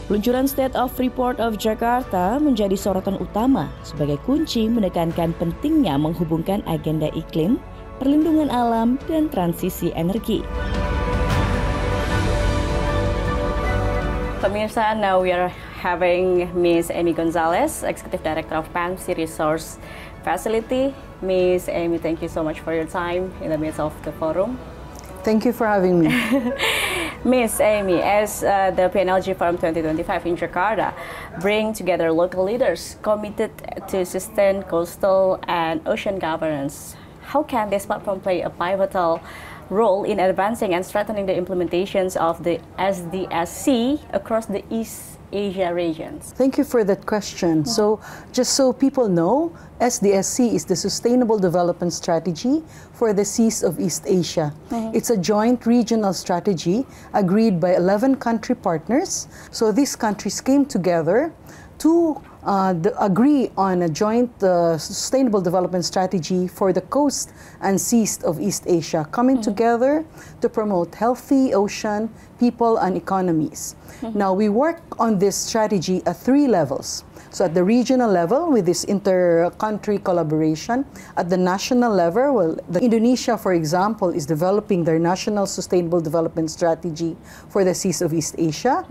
Peluncuran State of Report of Jakarta menjadi sorotan utama sebagai kunci menekankan pentingnya menghubungkan agenda iklim, perlindungan alam, dan transisi energi. Pemirsa, now we are having Ms. Amy Gonzalez, Executive Director of PEMSEA Resource Facility. Ms. Amy, thank you so much for your time in the midst of the forum. Thank you for having me. Ms. Amy, as the PNLG Forum 2025 in Jakarta bring together local leaders committed to sustain coastal and ocean governance, how can this platform play a pivotal role in advancing and strengthening the implementations of the SDSC across the East Asia regions? Thank you for that question. So, just so people know, SDSC is the Sustainable Development Strategy for the Seas of East Asia. It's a joint regional strategy agreed by 11 country partners. So these countries came together to agree on a joint sustainable development strategy for the coast and seas of East Asia, coming together to promote healthy ocean, people, and economies. Now, we work on this strategy at 3 levels. So at the regional level, with this inter-country collaboration. At the national level, well, Indonesia, for example, is developing their national sustainable development strategy for the seas of East Asia.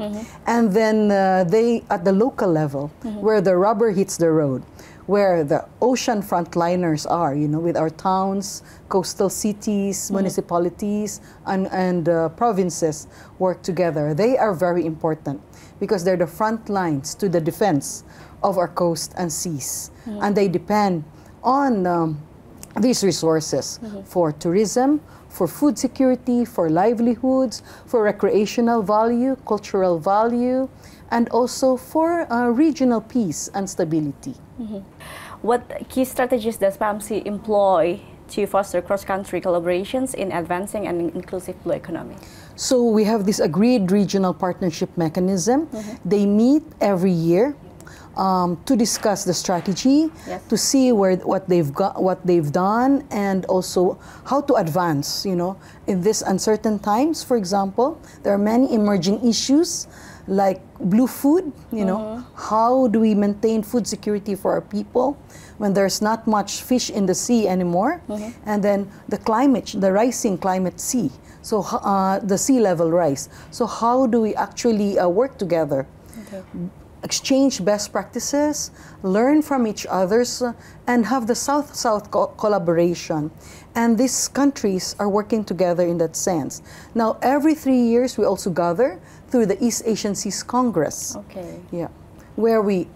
And then they, at the local level, where the rubber hits the road, where the ocean frontliners are, you know, with our towns, coastal cities, municipalities, and provinces work together. They are very important because they're the front lines to the defense of our coast and seas. And they depend on these resources for tourism, for food security, for livelihoods, for recreational value, cultural value, and also for regional peace and stability. What key strategies does PEMSEA employ to foster cross-country collaborations in advancing an inclusive blue economy? So we have this agreed regional partnership mechanism. They meet every year to discuss the strategy, to see what they've done, and also how to advance. You know, in these uncertain times, for example, there are many emerging issues like blue food. You know, how do we maintain food security for our people when there's not much fish in the sea anymore? And then the climate, the rising climate sea. So the sea level rise. So how do we actually work together? Exchange best practices, learn from each others, and have the South-South collaboration. And these countries are working together in that sense. Now, every 3 years, we also gather through the East Asian Seas Congress. Yeah, where we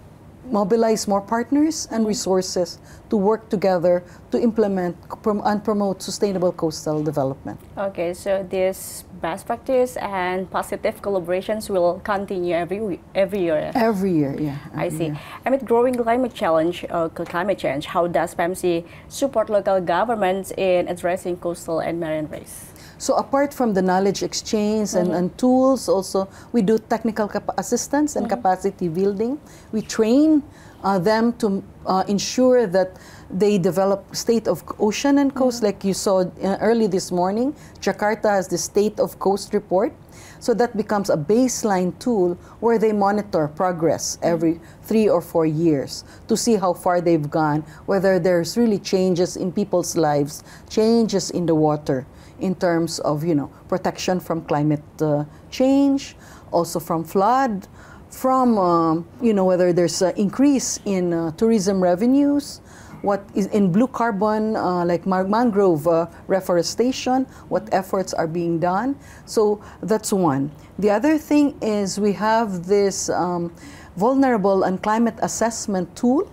mobilize more partners and resources to work together to implement and promote sustainable coastal development. Okay, so this best practice and positive collaborations will continue every year. Every year, yeah. I see. Amid growing climate change, how does PEMSEA support local governments in addressing coastal and marine risks? So apart from the knowledge exchange and tools, also we do technical assistance and capacity building. We train them to ensure that they develop state of ocean and coast, like you saw early this morning. Jakarta has the State of Coast Report. So that becomes a baseline tool where they monitor progress every 3 or 4 years to see how far they've gone, whether there's really changes in people's lives, changes in the water, in terms of, you know, protection from climate change, also from flood, from, you know, whether there's an increase in tourism revenues, what is in blue carbon, like mangrove reforestation, what efforts are being done. So that's one. The other thing is we have this vulnerable and climate assessment tool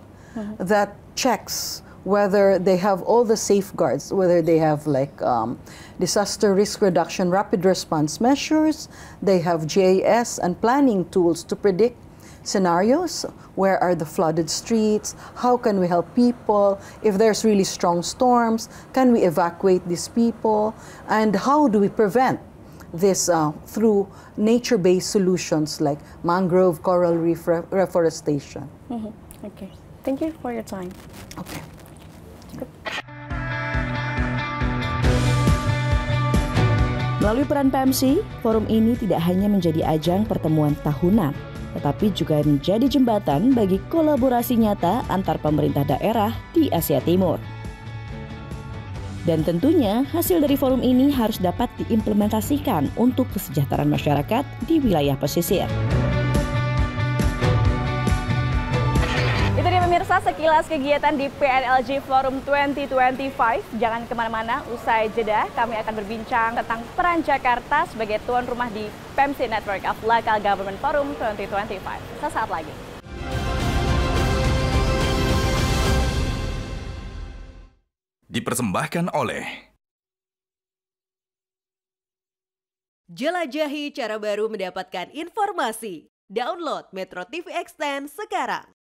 that checks whether they have all the safeguards, whether they have like disaster risk reduction rapid response measures, they have GIS and planning tools to predict scenarios. Where are the flooded streets? How can we help people? If there's really strong storms, can we evacuate these people? And how do we prevent this through nature-based solutions like mangrove, coral reef reforestation? Okay. Thank you for your time. Okay. Melalui peran PEMSEA, forum ini tidak hanya menjadi ajang pertemuan tahunan, tetapi juga menjadi jembatan bagi kolaborasi nyata antar pemerintah daerah di Asia Timur. Dan tentunya hasil dari forum ini harus dapat diimplementasikan untuk kesejahteraan masyarakat di wilayah pesisir. Itu dia pemirsa sekilas kegiatan di PNLG Forum 2025. Jangan kemana-mana, usai jeda kami akan berbincang tentang peran Jakarta sebagai tuan rumah di PEMSEA Network of Local Government Forum 2025. Sesaat lagi. Dipersembahkan oleh Jelajahi cara baru mendapatkan informasi. Download MetroTV Extend sekarang.